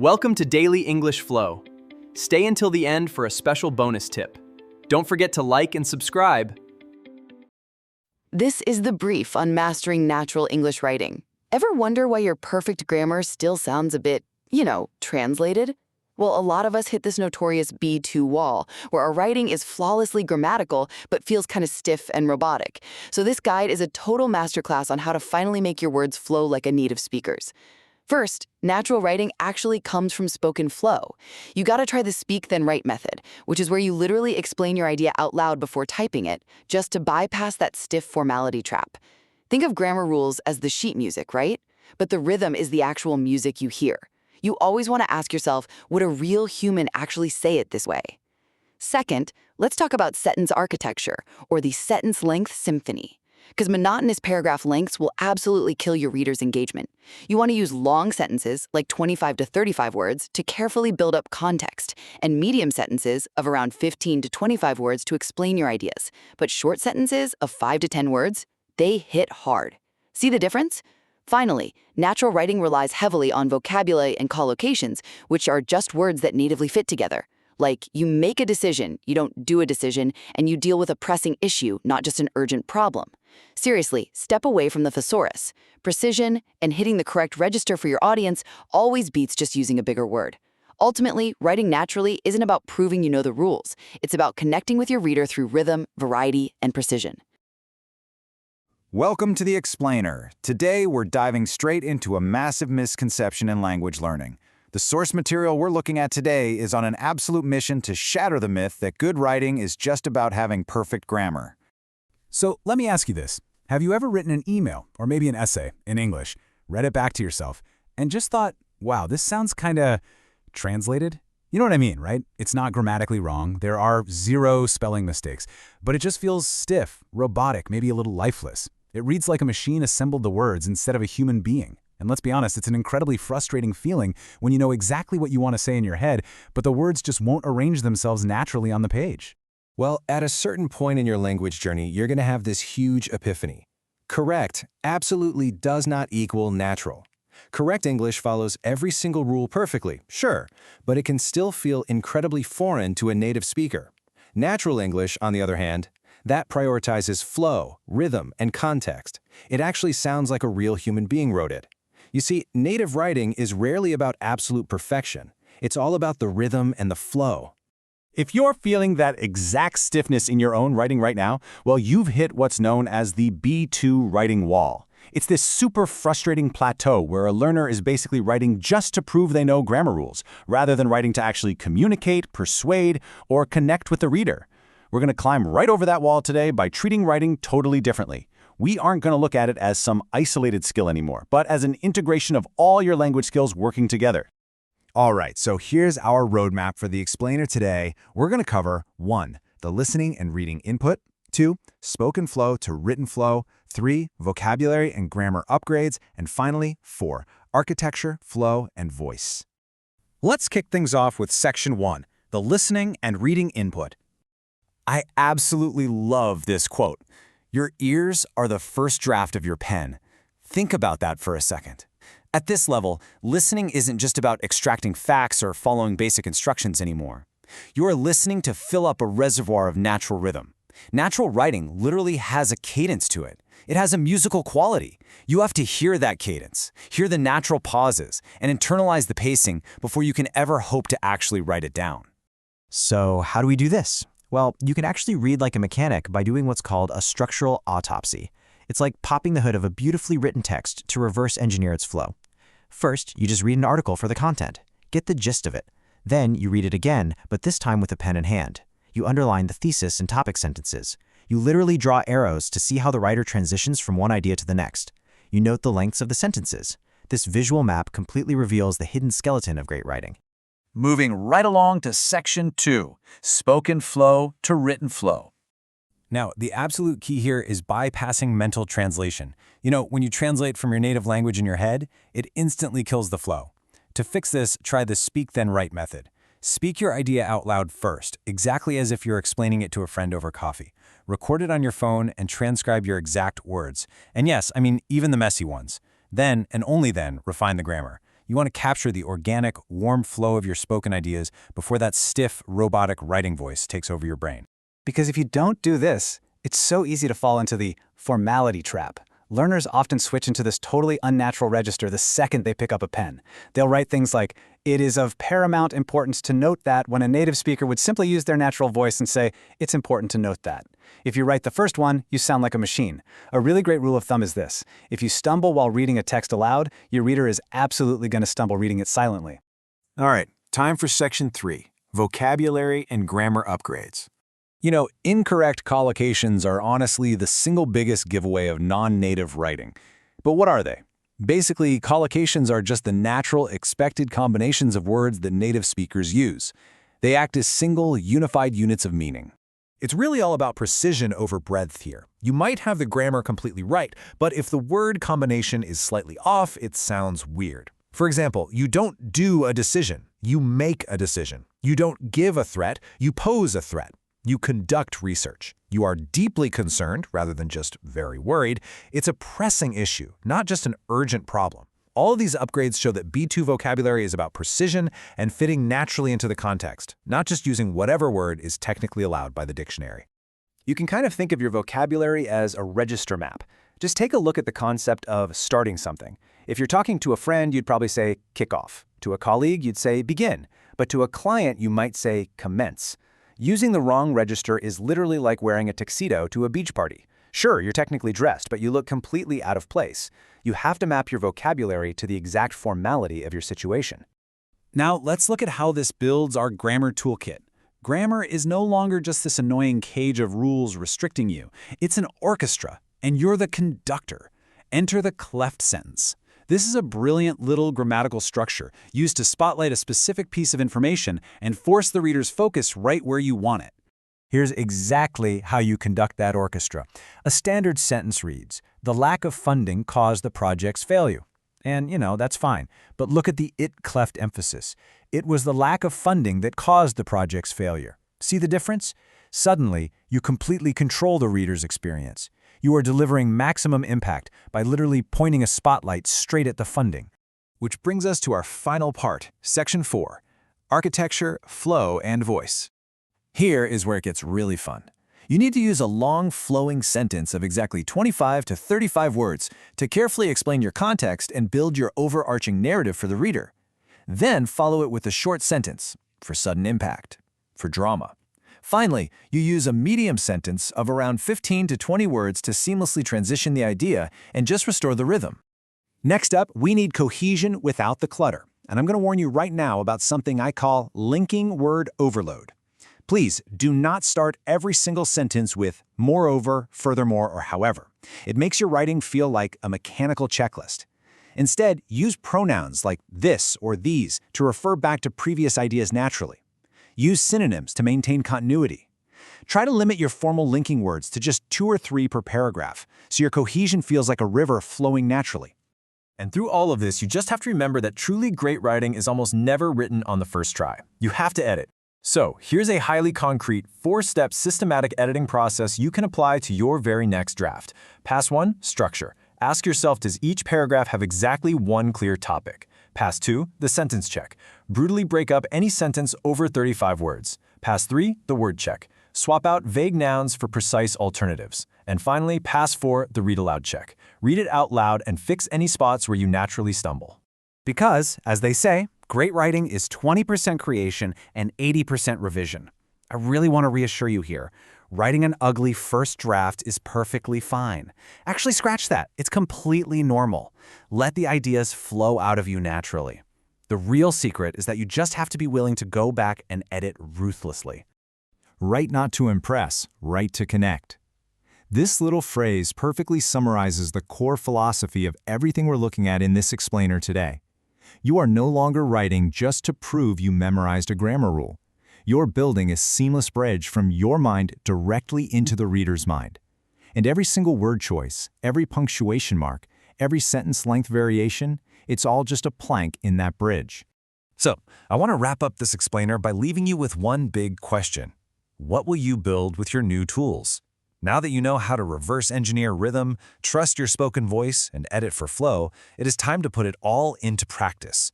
Welcome to Daily English Flow. Stay until the end for a special bonus tip. Don't forget to like and subscribe. This is the brief on mastering natural English writing. Ever wonder why your perfect grammar still sounds a bit, translated? Well, a lot of us hit this notorious B2 wall, where our writing is flawlessly grammatical but feels kind of stiff and robotic. So this guide is a total masterclass on how to finally make your words flow like a native speaker's. First, natural writing actually comes from spoken flow. You gotta try the speak then write method, which is where you literally explain your idea out loud before typing it, just to bypass that stiff formality trap. Think of grammar rules as the sheet music, right? But the rhythm is the actual music you hear. You always want to ask yourself, would a real human actually say it this way? Second, let's talk about sentence architecture, or the sentence length symphony. Because monotonous paragraph lengths will absolutely kill your reader's engagement. You want to use long sentences, like 25 to 35 words, to carefully build up context, and medium sentences of around 15 to 25 words to explain your ideas. But short sentences of 5 to 10 words, they hit hard. See the difference? Finally, natural writing relies heavily on vocabulary and collocations, which are just words that natively fit together. Like, you make a decision, you don't do a decision, and you deal with a pressing issue, not just an urgent problem. Seriously, step away from the thesaurus. Precision and hitting the correct register for your audience always beats just using a bigger word. Ultimately, writing naturally isn't about proving you know the rules. It's about connecting with your reader through rhythm, variety, and precision. Welcome to The Explainer. Today, we're diving straight into a massive misconception in language learning. The source material we're looking at today is on an absolute mission to shatter the myth that good writing is just about having perfect grammar. So let me ask you this. Have you ever written an email, or maybe an essay, in English, read it back to yourself, and just thought, wow, this sounds kinda translated? You know what I mean, right? It's not grammatically wrong, there are 0 spelling mistakes, but it just feels stiff, robotic, maybe a little lifeless. It reads like a machine assembled the words instead of a human being. And let's be honest, it's an incredibly frustrating feeling when you know exactly what you want to say in your head, but the words just won't arrange themselves naturally on the page. Well, at a certain point in your language journey, you're going to have this huge epiphany. Correct absolutely does not equal natural. Correct English follows every single rule perfectly, sure, but it can still feel incredibly foreign to a native speaker. Natural English, on the other hand, that prioritizes flow, rhythm, and context. It actually sounds like a real human being wrote it. You see, native writing is rarely about absolute perfection. It's all about the rhythm and the flow. If you're feeling that exact stiffness in your own writing right now, well, you've hit what's known as the B2 writing wall. It's this super frustrating plateau where a learner is basically writing just to prove they know grammar rules, rather than writing to actually communicate, persuade, or connect with the reader. We're going to climb right over that wall today by treating writing totally differently. We aren't going to look at it as some isolated skill anymore, but as an integration of all your language skills working together. All right, so here's our roadmap for the explainer today. We're going to cover 1. The listening and reading input, 2. Spoken flow to written flow, 3. Vocabulary and grammar upgrades, and finally, 4. Architecture, flow, and voice. Let's kick things off with Section 1, the listening and reading input. I absolutely love this quote. Your ears are the first draft of your pen. Think about that for a second. At this level, listening isn't just about extracting facts or following basic instructions anymore. You're listening to fill up a reservoir of natural rhythm. Natural writing literally has a cadence to it. It has a musical quality. You have to hear that cadence, hear the natural pauses, and internalize the pacing before you can ever hope to actually write it down. So how do we do this? Well, you can actually read like a mechanic by doing what's called a structural autopsy. It's like popping the hood of a beautifully written text to reverse engineer its flow. First, you just read an article for the content. Get the gist of it. Then you read it again, but this time with a pen in hand. You underline the thesis and topic sentences. You literally draw arrows to see how the writer transitions from one idea to the next. You note the lengths of the sentences. This visual map completely reveals the hidden skeleton of great writing. Moving right along to Section 2, spoken flow to written flow. Now, the absolute key here is bypassing mental translation. You know, when you translate from your native language in your head, it instantly kills the flow. To fix this, try the speak then write method. Speak your idea out loud first, exactly as if you're explaining it to a friend over coffee. Record it on your phone and transcribe your exact words. And yes, I mean even the messy ones. Then, and only then, refine the grammar. You want to capture the organic, warm flow of your spoken ideas before that stiff, robotic writing voice takes over your brain. Because if you don't do this, it's so easy to fall into the formality trap. Learners often switch into this totally unnatural register the second they pick up a pen. They'll write things like, "It is of paramount importance to note that," when a native speaker would simply use their natural voice and say, "It's important to note that." If you write the first one, you sound like a machine. A really great rule of thumb is this: if you stumble while reading a text aloud, your reader is absolutely going to stumble reading it silently. All right, time for Section 3, Vocabulary and Grammar Upgrades. You know, incorrect collocations are honestly the single biggest giveaway of non-native writing. But what are they? Basically, collocations are just the natural, expected combinations of words that native speakers use. They act as single, unified units of meaning. It's really all about precision over breadth here. You might have the grammar completely right, but if the word combination is slightly off, it sounds weird. For example, you don't do a decision, you make a decision. You don't give a threat, you pose a threat. You conduct research. You are deeply concerned, rather than just very worried. It's a pressing issue, not just an urgent problem. All of these upgrades show that B2 vocabulary is about precision and fitting naturally into the context, not just using whatever word is technically allowed by the dictionary. You can kind of think of your vocabulary as a register map. Just take a look at the concept of starting something. If you're talking to a friend, you'd probably say kick off. To a colleague, you'd say begin. But to a client, you might say commence. Using the wrong register is literally like wearing a tuxedo to a beach party. Sure, you're technically dressed, but you look completely out of place. You have to map your vocabulary to the exact formality of your situation. Now, let's look at how this builds our grammar toolkit. Grammar is no longer just this annoying cage of rules restricting you. It's an orchestra, and you're the conductor. Enter the Cleft sentence. This is a brilliant little grammatical structure used to spotlight a specific piece of information and force the reader's focus right where you want it. Here's exactly how you conduct that orchestra. A standard sentence reads, "The lack of funding caused the project's failure." And, that's fine. But look at the it cleft emphasis. It was the lack of funding that caused the project's failure. See the difference? Suddenly, you completely control the reader's experience. You are delivering maximum impact by literally pointing a spotlight straight at the funding. Which brings us to our final part, Section 4, Architecture, Flow, and Voice. Here is where it gets really fun. You need to use a long, flowing sentence of exactly 25 to 35 words to carefully explain your context and build your overarching narrative for the reader. Then follow it with a short sentence for sudden impact, for drama. Finally, you use a medium sentence of around 15 to 20 words to seamlessly transition the idea and just restore the rhythm. Next up, we need cohesion without the clutter. And I'm going to warn you right now about something I call linking word overload. Please do not start every single sentence with moreover, furthermore, or however. It makes your writing feel like a mechanical checklist. Instead, use pronouns like this or these to refer back to previous ideas naturally. Use synonyms to maintain continuity. Try to limit your formal linking words to just 2 or 3 per paragraph, so your cohesion feels like a river flowing naturally. And through all of this, you just have to remember that truly great writing is almost never written on the first try. You have to edit. So, here's a highly concrete, 4-step systematic editing process you can apply to your very next draft. Pass 1, structure. Ask yourself, does each paragraph have exactly one clear topic? Pass 2, the sentence check. Brutally break up any sentence over 35 words. Pass 3, the word check. Swap out vague nouns for precise alternatives. And finally, Pass 4, the read aloud check. Read it out loud and fix any spots where you naturally stumble. Because, as they say, great writing is 20% creation and 80% revision. I really want to reassure you here. Writing an ugly first draft is perfectly fine. Actually, scratch that. It's completely normal. Let the ideas flow out of you naturally. The real secret is that you just have to be willing to go back and edit ruthlessly. Write not to impress, write to connect. This little phrase perfectly summarizes the core philosophy of everything we're looking at in this explainer today. You are no longer writing just to prove you memorized a grammar rule. You're building a seamless bridge from your mind directly into the reader's mind. And every single word choice, every punctuation mark, every sentence length variation, it's all just a plank in that bridge. So, I want to wrap up this explainer by leaving you with one big question. What will you build with your new tools? Now that you know how to reverse engineer rhythm, trust your spoken voice, and edit for flow, it is time to put it all into practice.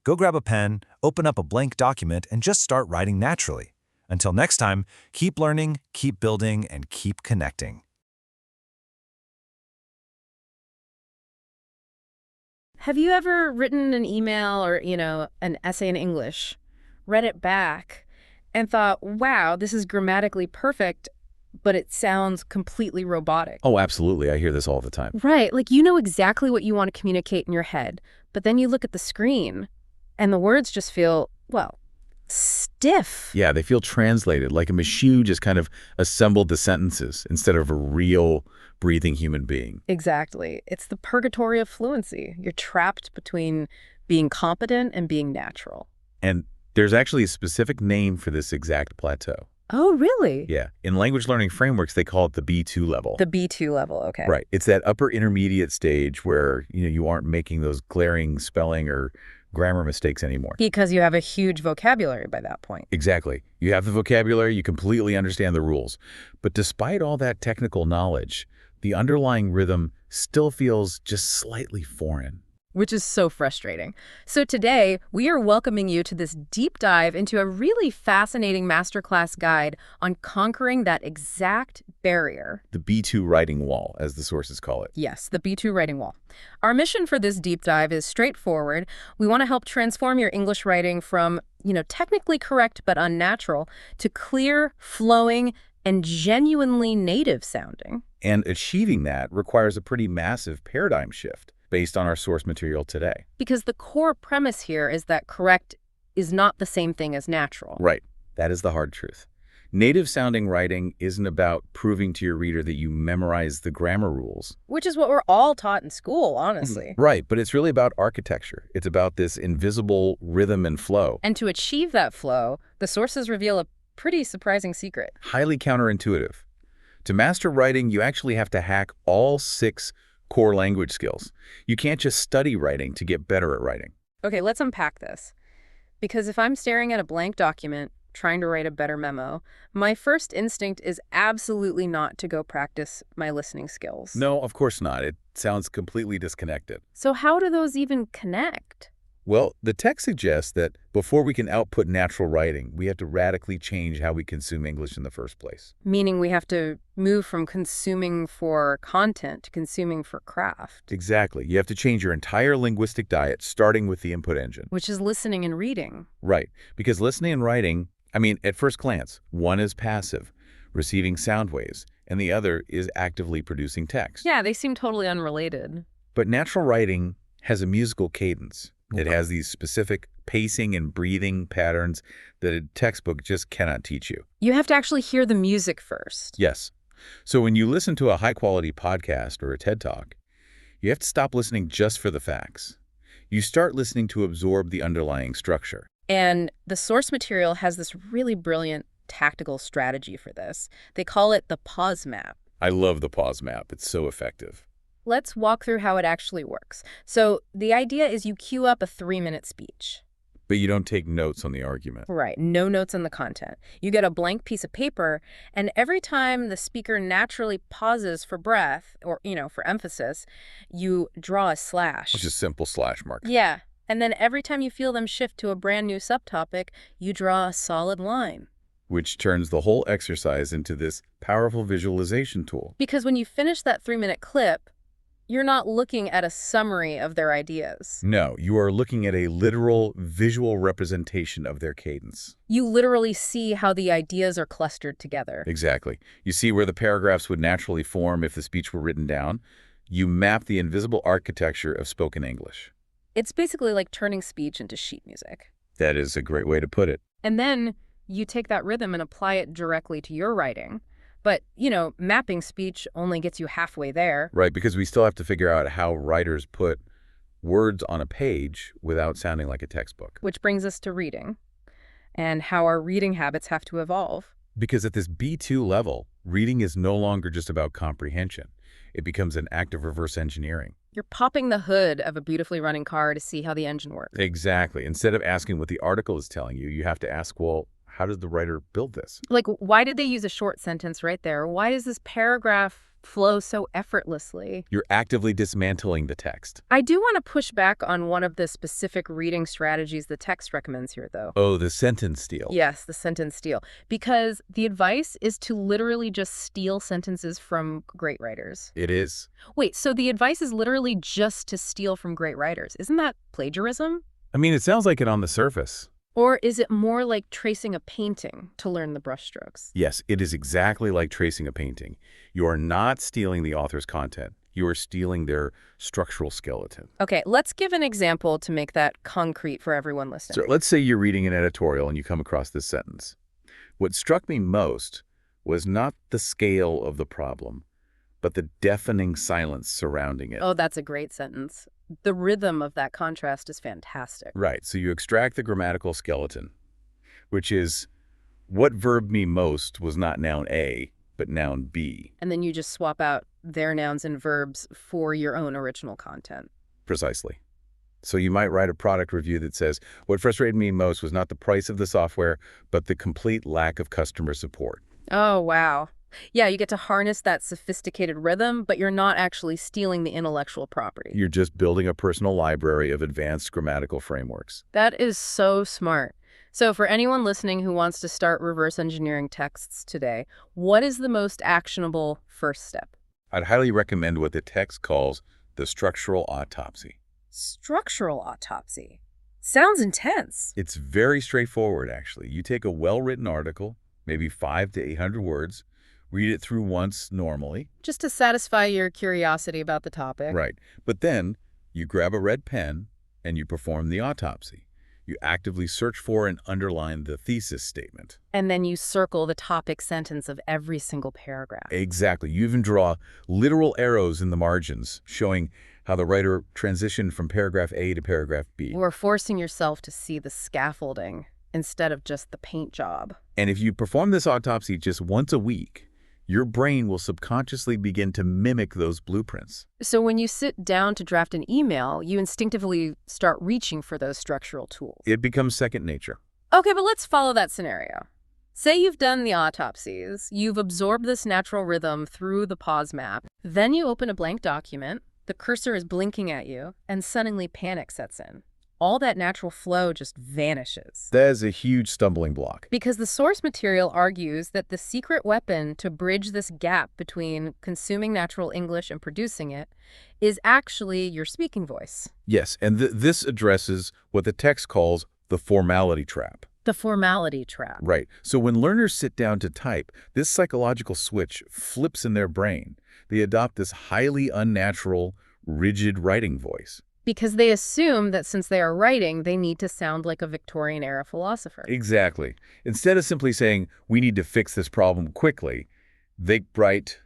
Go grab a pen, open up a blank document, and just start writing naturally. Until next time, keep learning, keep building, and keep connecting. Have you ever written an email or, an essay in English, read it back, and thought, wow, this is grammatically perfect, but it sounds completely robotic? Oh, absolutely. I hear this all the time. Right, like you know exactly what you want to communicate in your head, but then you look at the screen, and the words just feel, well, stiff. Yeah, they feel translated, like a machine just kind of assembled the sentences instead of a real breathing human being. Exactly. It's the purgatory of fluency. You're trapped between being competent and being natural. And there's actually a specific name for this exact plateau. Oh, really? Yeah. In language learning frameworks, they call it the B2 level. The B2 level, okay. Right. It's that upper intermediate stage where, you aren't making those glaring spelling or grammar mistakes anymore. Because you have a huge vocabulary by that point. Exactly. You have the vocabulary, you completely understand the rules. But despite all that technical knowledge, the underlying rhythm still feels just slightly foreign. Which is so frustrating. So today, we are welcoming you to this deep dive into a really fascinating masterclass guide on conquering that exact barrier. The B2 writing wall, as the sources call it. Yes, the B2 writing wall. Our mission for this deep dive is straightforward. We want to help transform your English writing from, technically correct but unnatural to clear, flowing, and genuinely native sounding. And achieving that requires a pretty massive paradigm shift based on our source material today. Because the core premise here is that correct is not the same thing as natural. Right. That is the hard truth. Native-sounding writing isn't about proving to your reader that you memorize the grammar rules. Which is what we're all taught in school, honestly. Right, but it's really about architecture. It's about this invisible rhythm and flow. And to achieve that flow, the sources reveal a pretty surprising secret. Highly counterintuitive. To master writing, you actually have to hack all 6 core language skills. You can't just study writing to get better at writing. Okay, let's unpack this. Because if I'm staring at a blank document, trying to write a better memo, my first instinct is absolutely not to go practice my listening skills. No, of course not. It sounds completely disconnected. So how do those even connect? Well, the text suggests that before we can output natural writing, we have to radically change how we consume English in the first place. Meaning we have to move from consuming for content to consuming for craft. Exactly. You have to change your entire linguistic diet, starting with the input engine. Which is listening and reading. Right. Because listening and writing, at first glance, one is passive, receiving sound waves, and the other is actively producing text. Yeah, they seem totally unrelated. But natural writing has a musical cadence. It has these specific pacing and breathing patterns that a textbook just cannot teach you. You have to actually hear the music first. Yes. So when you listen to a high-quality podcast or a TED Talk, you have to stop listening just for the facts. You start listening to absorb the underlying structure. And the source material has this really brilliant tactical strategy for this. They call it the pause map. I love the pause map. It's so effective. Let's walk through how it actually works. So the idea is you queue up a 3-minute speech. But you don't take notes on the argument. Right, no notes on the content. You get a blank piece of paper, and every time the speaker naturally pauses for breath or, for emphasis, you draw a slash. Which is simple slash mark. Yeah, and then every time you feel them shift to a brand new subtopic, you draw a solid line. Which turns the whole exercise into this powerful visualization tool. Because when you finish that 3-minute clip, you're not looking at a summary of their ideas. No, you are looking at a literal visual representation of their cadence. You literally see how the ideas are clustered together. Exactly. You see where the paragraphs would naturally form if the speech were written down. You map the invisible architecture of spoken English. It's basically like turning speech into sheet music. That is a great way to put it. And then you take that rhythm and apply it directly to your writing. But, mapping speech only gets you halfway there. Right, because we still have to figure out how writers put words on a page without sounding like a textbook. Which brings us to reading and how our reading habits have to evolve. Because at this B2 level, reading is no longer just about comprehension. It becomes an act of reverse engineering. You're popping the hood of a beautifully running car to see how the engine works. Exactly. Instead of asking what the article is telling you, you have to ask, well, how does the writer build this? Like, why did they use a short sentence right there? Why does this paragraph flow so effortlessly. You're actively dismantling the text. I do want to push back on one of the specific reading strategies the text recommends here, though. Oh, the sentence steal. Yes, the sentence steal. Because the advice is to literally just steal sentences from great writers. It is. Wait, so the advice is literally just to steal from great writers. Isn't that plagiarism? I mean, it sounds like it on the surface. Or is it more like tracing a painting to learn the brushstrokes? Yes, it is exactly like tracing a painting. You are not stealing the author's content. You are stealing their structural skeleton. Okay, let's give an example to make that concrete for everyone listening. So let's say you're reading an editorial and you come across this sentence. What struck me most was not the scale of the problem, but the deafening silence surrounding it. Oh, that's a great sentence. The rhythm of that contrast is fantastic. Right, so you extract the grammatical skeleton, which is what verb me most was not noun A, but noun B. And then you just swap out their nouns and verbs for your own original content. Precisely. So you might write a product review that says, what frustrated me most was not the price of the software, but the complete lack of customer support. Oh, wow. Yeah, you get to harness that sophisticated rhythm, but you're not actually stealing the intellectual property. You're just building a personal library of advanced grammatical frameworks. That is so smart. So for anyone listening who wants to start reverse engineering texts today, what is the most actionable first step? I'd highly recommend what the text calls the structural autopsy. Structural autopsy. Sounds intense. It's very straightforward, actually. You take a well-written article, maybe 500 to 800 words, read it through once normally. Just to satisfy your curiosity about the topic. Right. But then you grab a red pen and you perform the autopsy. You actively search for and underline the thesis statement. And then you circle the topic sentence of every single paragraph. Exactly. You even draw literal arrows in the margins, showing how the writer transitioned from paragraph A to paragraph B. Or forcing yourself to see the scaffolding instead of just the paint job. And if you perform this autopsy just once a week, your brain will subconsciously begin to mimic those blueprints. So when you sit down to draft an email, you instinctively start reaching for those structural tools. It becomes second nature. Okay, but let's follow that scenario. Say you've done the autopsies, you've absorbed this natural rhythm through the pause map, then you open a blank document, the cursor is blinking at you, and suddenly panic sets in. All that natural flow just vanishes. That is a huge stumbling block. Because the source material argues that the secret weapon to bridge this gap between consuming natural English and producing it is actually your speaking voice. Yes, and this addresses what the text calls the formality trap. The formality trap. Right. So when learners sit down to type, this psychological switch flips in their brain. They adopt this highly unnatural, rigid writing voice. Because they assume that since they are writing, they need to sound like a Victorian-era philosopher. Exactly. Instead of simply saying, we need to fix this problem quickly, they write,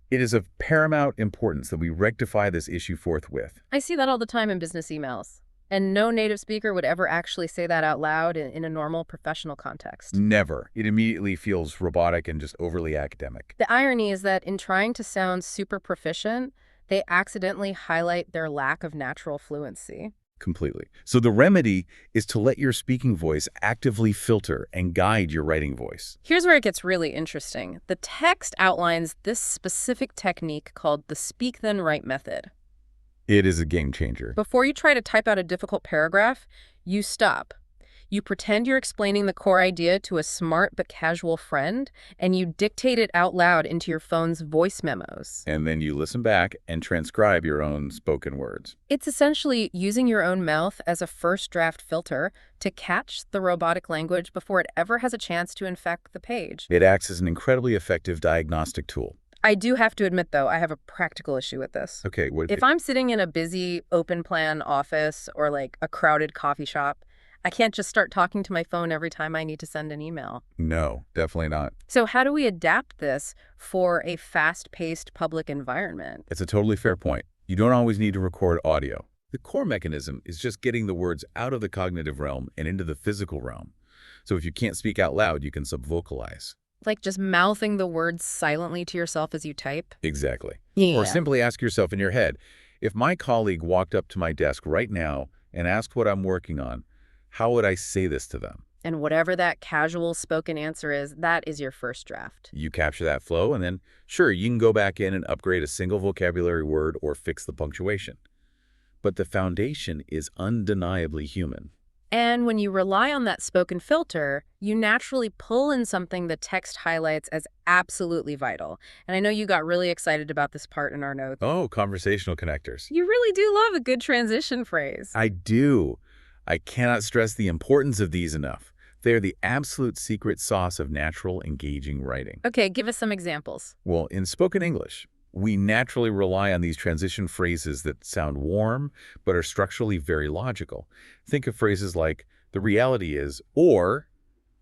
it is of paramount importance that we rectify this issue forthwith. I see that all the time in business emails. And no native speaker would ever actually say that out loud in a normal professional context. Never. It immediately feels robotic and just overly academic. The irony is that in trying to sound super proficient, they accidentally highlight their lack of natural fluency. Completely. So the remedy is to let your speaking voice actively filter and guide your writing voice. Here's where it gets really interesting. The text outlines this specific technique called the speak then write method. It is a game changer. Before you try to type out a difficult paragraph, you stop. You pretend you're explaining the core idea to a smart but casual friend, and you dictate it out loud into your phone's voice memos. And then you listen back and transcribe your own spoken words. It's essentially using your own mouth as a first draft filter to catch the robotic language before it ever has a chance to infect the page. It acts as an incredibly effective diagnostic tool. I do have to admit, though, I have a practical issue with this. Okay. If I'm sitting in a busy, open-plan office or like a crowded coffee shop, I can't just start talking to my phone every time I need to send an email. No, definitely not. So how do we adapt this for a fast-paced public environment? It's a totally fair point. You don't always need to record audio. The core mechanism is just getting the words out of the cognitive realm and into the physical realm. So if you can't speak out loud, you can subvocalize. Like just mouthing the words silently to yourself as you type? Exactly. Yeah. Or simply ask yourself in your head, if my colleague walked up to my desk right now and asked what I'm working on, how would I say this to them? And whatever that casual spoken answer is, that is your first draft. You capture that flow, and then, sure, you can go back in and upgrade a single vocabulary word or fix the punctuation. But the foundation is undeniably human. And when you rely on that spoken filter, you naturally pull in something the text highlights as absolutely vital. And I know you got really excited about this part in our notes. Oh, conversational connectors. You really do love a good transition phrase. I do. I cannot stress the importance of these enough. They are the absolute secret sauce of natural, engaging writing. Okay, give us some examples. Well, in spoken English, we naturally rely on these transition phrases that sound warm but are structurally very logical. Think of phrases like, the reality is, or,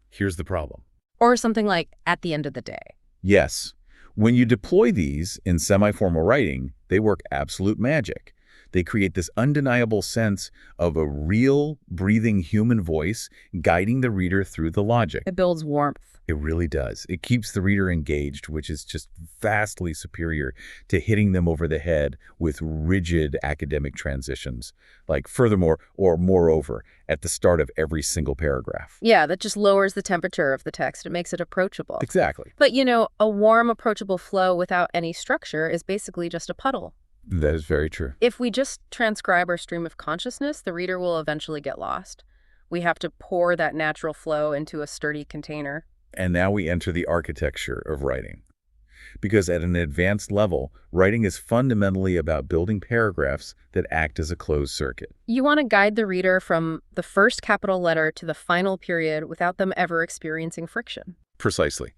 here's the problem. Or something like, at the end of the day. Yes. When you deploy these in semi-formal writing, they work absolute magic. They create this undeniable sense of a real, breathing human voice guiding the reader through the logic. It builds warmth. It really does. It keeps the reader engaged, which is just vastly superior to hitting them over the head with rigid academic transitions, like furthermore or moreover at the start of every single paragraph. Yeah, that just lowers the temperature of the text. It makes it approachable. Exactly. But, you know, a warm, approachable flow without any structure is basically just a puddle. That is very true. If we just transcribe our stream of consciousness, the reader will eventually get lost. We have to pour that natural flow into a sturdy container. And now we enter the architecture of writing. Because at an advanced level, writing is fundamentally about building paragraphs that act as a closed circuit. You want to guide the reader from the first capital letter to the final period without them ever experiencing friction. Precisely.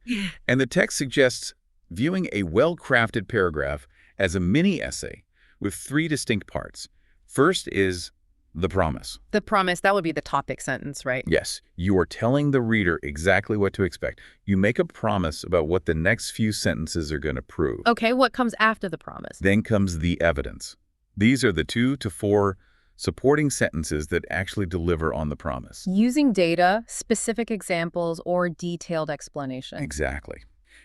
And the text suggests viewing a well-crafted paragraph as a mini-essay with three distinct parts. First is the promise. The promise, that would be the topic sentence, right? Yes, you are telling the reader exactly what to expect. You make a promise about what the next few sentences are going to prove. Okay, what comes after the promise? Then comes the evidence. These are the 2 to 4 supporting sentences that actually deliver on the promise. Using data, specific examples, or detailed explanation. Exactly.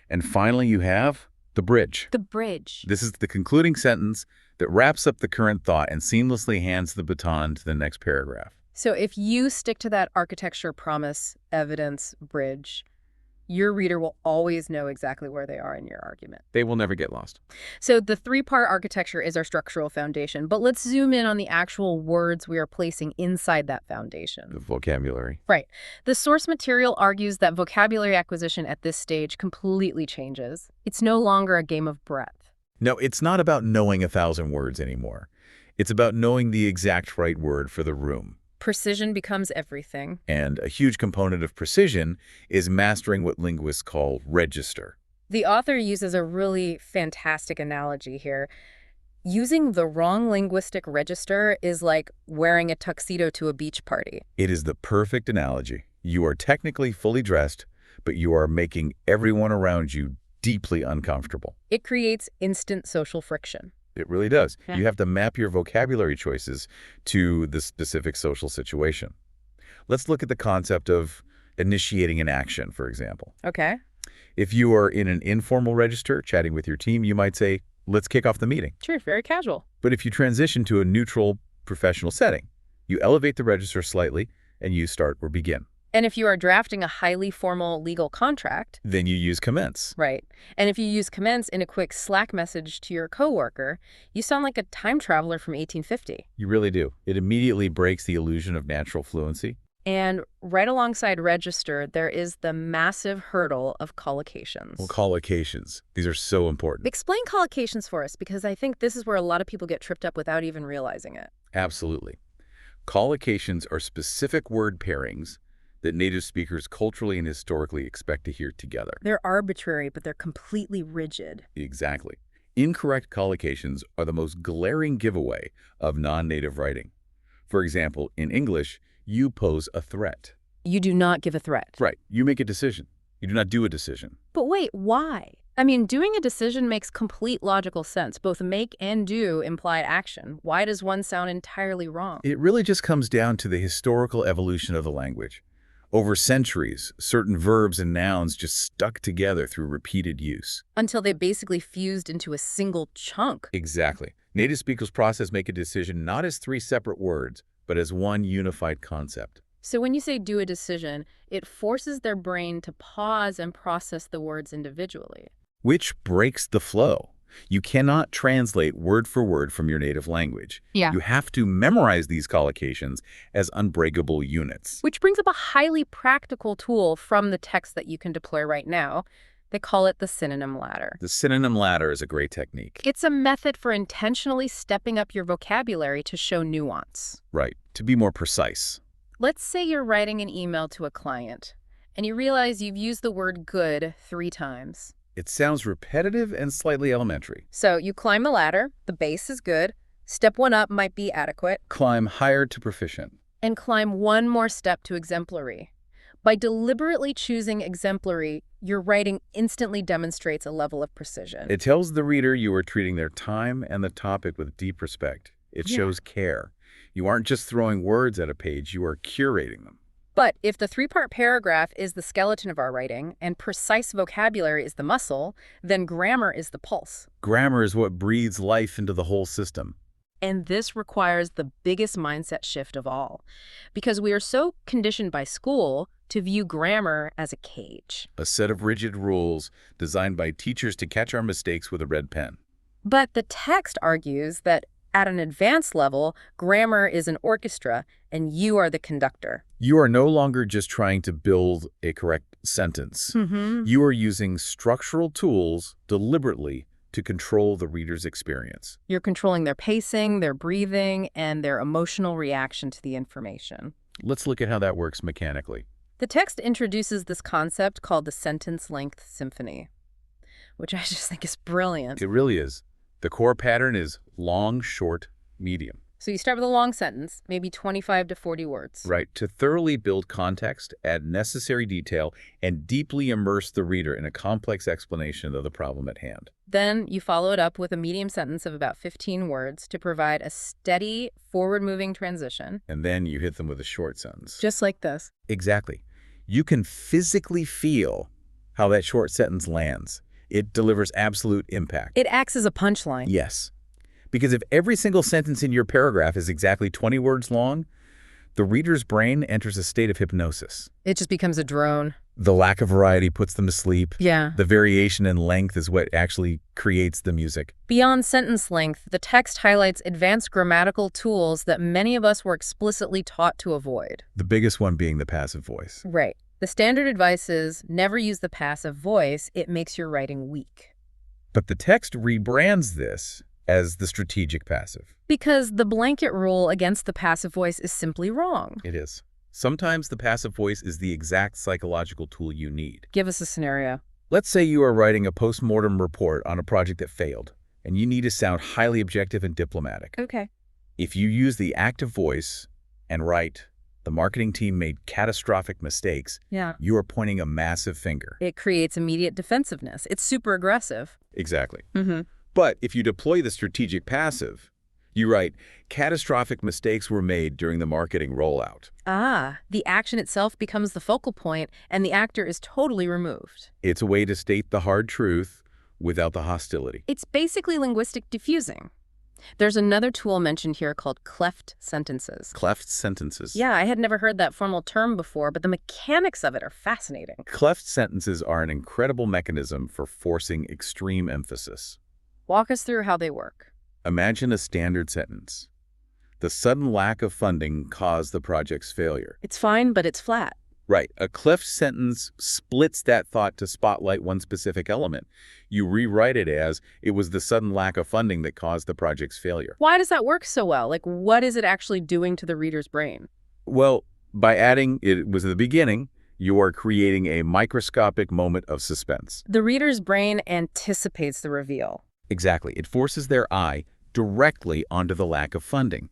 And finally, you have the bridge. The bridge. This is the concluding sentence that wraps up the current thought and seamlessly hands the baton to the next paragraph. So if you stick to that architecture, promise, evidence, bridge, your reader will always know exactly where they are in your argument. They will never get lost. So the 3-part architecture is our structural foundation, but let's zoom in on the actual words we are placing inside that foundation. The vocabulary. Right. The source material argues that vocabulary acquisition at this stage completely changes. It's no longer a game of breadth. No, it's not about knowing 1,000 words anymore. It's about knowing the exact right word for the room. Precision becomes everything. And a huge component of precision is mastering what linguists call register. The author uses a really fantastic analogy here. Using the wrong linguistic register is like wearing a tuxedo to a beach party. It is the perfect analogy. You are technically fully dressed, but you are making everyone around you deeply uncomfortable. It creates instant social friction. It really does. Yeah. You have to map your vocabulary choices to the specific social situation. Let's look at the concept of initiating an action, for example. Okay. If you are in an informal register chatting with your team, you might say, let's kick off the meeting. Sure, very casual. But if you transition to a neutral professional setting, you elevate the register slightly and you start or begin. And if you are drafting a highly formal legal contract, Then you use commence. right, and if you use commence in a quick Slack message to your coworker, you sound like a time traveler from 1850. You really do. It immediately breaks the illusion of natural fluency. And right alongside register, there is the massive hurdle of collocations. Well, collocations. These are so important. Explain collocations for us, because I think this is where a lot of people get tripped up without even realizing it. Absolutely. Collocations are specific word pairings that native speakers culturally and historically expect to hear together. They're arbitrary, but they're completely rigid. Exactly. Incorrect collocations are the most glaring giveaway of non-native writing. For example, in English, you pose a threat. You do not give a threat. Right. You make a decision. You do not do a decision. But wait, why? I mean, doing a decision makes complete logical sense. Both make and do imply action. Why does one sound entirely wrong? It really just comes down to the historical evolution of the language. Over centuries, certain verbs and nouns just stuck together through repeated use. Until they basically fused into a single chunk. Exactly. Native speakers process make a decision not as 3 separate words, but as one unified concept. So when you say do a decision, it forces their brain to pause and process the words individually. Which breaks the flow. You cannot translate word for word from your native language. Yeah. You have to memorize these collocations as unbreakable units. Which brings up a highly practical tool from the text that you can deploy right now. They call it the synonym ladder. The synonym ladder is a great technique. It's a method for intentionally stepping up your vocabulary to show nuance. Right, to be more precise. Let's say you're writing an email to a client, and you realize you've used the word good 3 times. It sounds repetitive and slightly elementary. So you climb the ladder, the base is good, step 1 up might be adequate, Climb higher to proficient. and climb 1 more step to exemplary. By deliberately choosing exemplary, your writing instantly demonstrates a level of precision. It tells the reader you are treating their time and the topic with deep respect. It shows care. You aren't just throwing words at a page, you are curating them. But if the 3-part paragraph is the skeleton of our writing and precise vocabulary is the muscle, then grammar is the pulse. Grammar is what breathes life into the whole system. And this requires the biggest mindset shift of all, because we are so conditioned by school to view grammar as a cage. A set of rigid rules designed by teachers to catch our mistakes with a red pen. But the text argues that at an advanced level, grammar is an orchestra and you are the conductor. You are no longer just trying to build a correct sentence. You are using structural tools deliberately to control the reader's experience. You're controlling their pacing, their breathing, and their emotional reaction to the information. Let's look at how that works mechanically. The text introduces this concept called the sentence length symphony, which I just think is brilliant. It really is. The core pattern is long, short, medium. So you start with a long sentence, maybe 25 to 40 words. Right, to thoroughly build context, add necessary detail, and deeply immerse the reader in a complex explanation of the problem at hand. Then you follow it up with a medium sentence of about 15 words to provide a steady, forward-moving transition. And then you hit them with a short sentence. Just like this. Exactly. You can physically feel how that short sentence lands. It delivers absolute impact. It acts as a punchline. Yes. Because if every single sentence in your paragraph is exactly 20 words long, the reader's brain enters a state of hypnosis. It just becomes a drone. The lack of variety puts them to sleep. Yeah. The variation in length is what actually creates the music. Beyond sentence length, the text highlights advanced grammatical tools that many of us were explicitly taught to avoid. The biggest one being the passive voice. Right. The standard advice is never use the passive voice. It makes your writing weak. But the text rebrands this as the strategic passive. Because the blanket rule against the passive voice is simply wrong. It is. Sometimes the passive voice is the exact psychological tool you need. Give us a scenario. Let's say you are writing a post-mortem report on a project that failed, and you need to sound highly objective and diplomatic. Okay. If you use the active voice and write, "The marketing team made catastrophic mistakes," you are pointing a massive finger. It creates immediate defensiveness. It's super aggressive. Exactly. But if you deploy the strategic passive, you write, "Catastrophic mistakes were made during the marketing rollout." Ah, the action itself becomes the focal point, and the actor is totally removed. It's a way to state the hard truth without the hostility. It's basically linguistic diffusing. There's another tool mentioned here called cleft sentences. Cleft sentences. Yeah, I had never heard that formal term before, but the mechanics of it are fascinating. Cleft sentences are an incredible mechanism for forcing extreme emphasis. Walk us through how they work. Imagine a standard sentence. The sudden lack of funding caused the project's failure. It's fine, but it's flat. Right. A cleft sentence splits that thought to spotlight one specific element. You rewrite it as, "It was the sudden lack of funding that caused the project's failure." Why does that work so well? Like, what is it actually doing to the reader's brain? Well, by adding "it was the beginning," you are creating a microscopic moment of suspense. The reader's brain anticipates the reveal. Exactly. It forces their eye directly onto the lack of funding.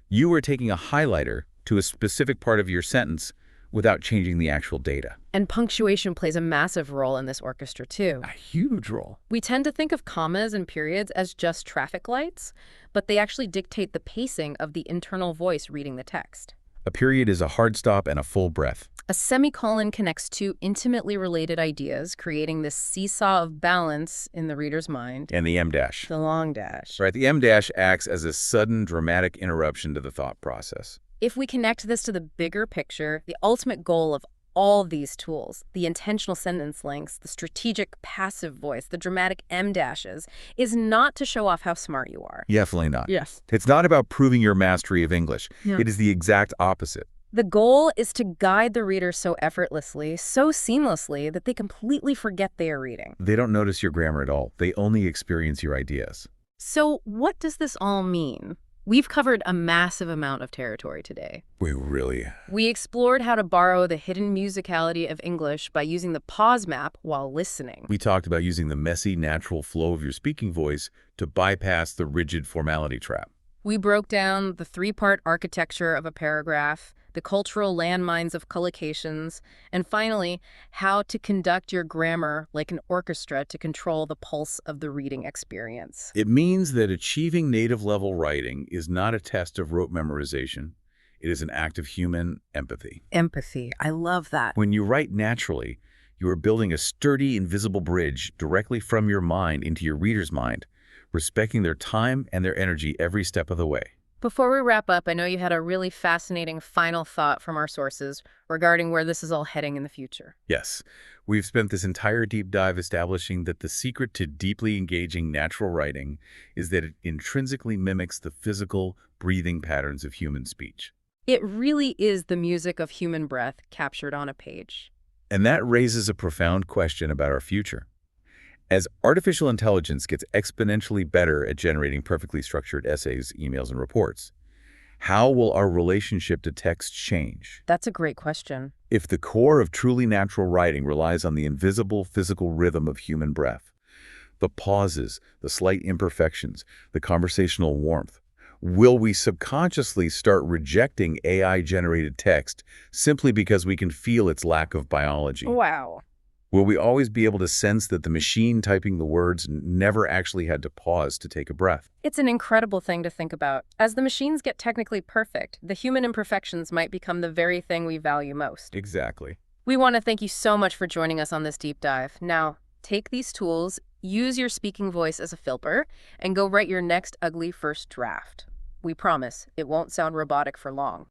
You are taking a highlighter to a specific part of your sentence without changing the actual data. And punctuation plays a massive role in this orchestra, too. A huge role. We tend to think of commas and periods as just traffic lights, but they actually dictate the pacing of the internal voice reading the text. A period is a hard stop and a full breath. A semicolon connects two intimately related ideas, creating this seesaw of balance in the reader's mind. And the M dash. The long dash. Right, the M dash acts as a sudden dramatic interruption to the thought process. If we connect this to the bigger picture, the ultimate goal of all these tools, the intentional sentence lengths, the strategic passive voice, the dramatic em dashes, is not to show off how smart you are. Definitely not. Yes. It's not about proving your mastery of English. Yeah. It is the exact opposite. The goal is to guide the reader so effortlessly, so seamlessly, that they completely forget they are reading. They don't notice your grammar at all. They only experience your ideas. So what does this all mean? We've covered a massive amount of territory today. We explored how to borrow the hidden musicality of English by using the pause map while listening. We talked about using the messy, natural flow of your speaking voice to bypass the rigid formality trap. We broke down the three-part architecture of a paragraph, the cultural landmines of collocations, and finally, how to conduct your grammar like an orchestra to control the pulse of the reading experience. It means that achieving native-level writing is not a test of rote memorization. It is an act of human empathy. Empathy. I love that. When you write naturally, you are building a sturdy, invisible bridge directly from your mind into your reader's mind, respecting their time and their energy every step of the way. Before we wrap up, I know you had a really fascinating final thought from our sources regarding where this is all heading in the future. Yes, we've spent this entire deep dive establishing that the secret to deeply engaging natural writing is that it intrinsically mimics the physical, breathing patterns of human speech. It really is the music of human breath captured on a page. And that raises a profound question about our future. As artificial intelligence gets exponentially better at generating perfectly structured essays, emails, and reports, how will our relationship to text change? That's a great question. If the core of truly natural writing relies on the invisible physical rhythm of human breath, the pauses, the slight imperfections, the conversational warmth, will we subconsciously start rejecting AI-generated text simply because we can feel its lack of biology? Wow. Will we always be able to sense that the machine typing the words never actually had to pause to take a breath? It's an incredible thing to think about. As the machines get technically perfect, the human imperfections might become the very thing we value most. Exactly. We want to thank you so much for joining us on this deep dive. Now, take these tools, use your speaking voice as a filter, and go write your next ugly first draft. We promise it won't sound robotic for long.